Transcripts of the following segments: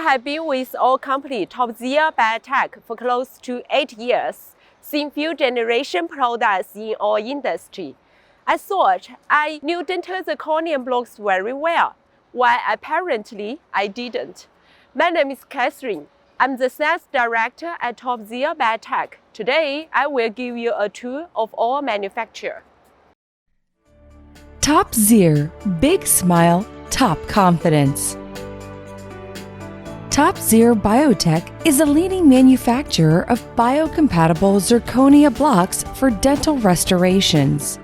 I have been with our company Topzir Biotech for close to 8 years, seeing few generation products in our industry. I thought I knew dental zirconia blocks very well, while apparently I didn't. My name is Catherine. I'm the sales director at Topzir Biotech. Today, I will give you a tour of our manufacturer. Topzir, big smile, top confidence. Topzir Biotech is a leading manufacturer of biocompatible zirconia blocks for dental restorations.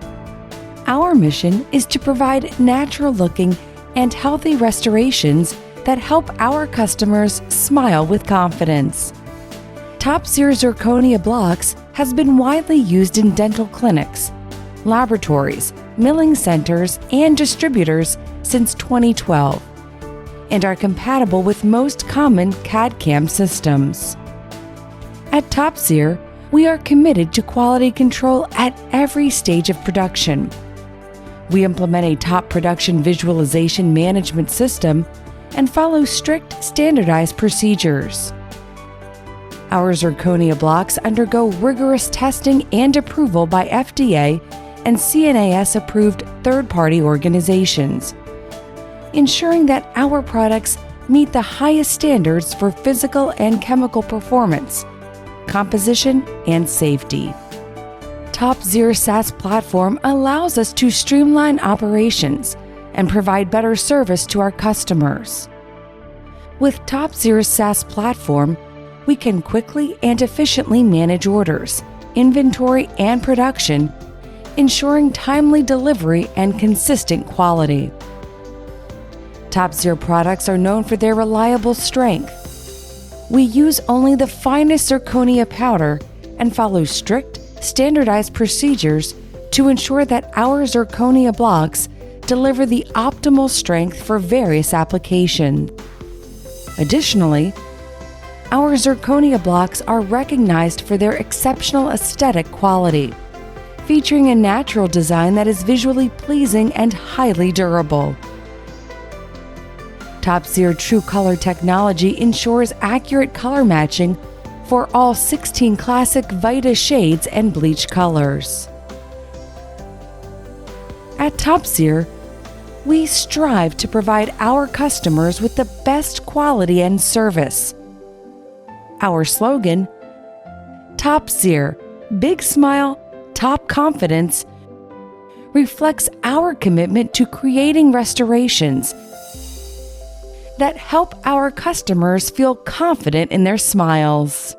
Our mission is to provide natural-looking and healthy restorations that help our customers smile with confidence. Topzir zirconia blocks has been widely used in dental clinics, laboratories, milling centers, and distributors since 2012, and are compatible with most common CADCAM systems. At Topzir, we are committed to quality control at every stage of production. We implement a top production visualization management system and follow strict standardized procedures. Our zirconia blocks undergo rigorous testing and approval by FDA and CNAS-approved third-party organizations, ensuring that our products meet the highest standards for physical and chemical performance, composition, and safety. Topzir SaaS platform allows us to streamline operations and provide better service to our customers. With Topzir's SaaS platform, we can quickly and efficiently manage orders, inventory, and production, ensuring timely delivery and consistent quality. Topzir products are known for their reliable strength. We use only the finest zirconia powder and follow strict, standardized procedures to ensure that our zirconia blocks deliver the optimal strength for various applications. Additionally, our zirconia blocks are recognized for their exceptional aesthetic quality, featuring a natural design that is visually pleasing and highly durable. Topzir True Color technology ensures accurate color matching for all 16 classic Vita shades and bleach colors. At Topzir, we strive to provide our customers with the best quality and service. Our slogan, Topzir, big smile, top confidence, reflects our commitment to creating restorations that help our customers feel confident in their smiles.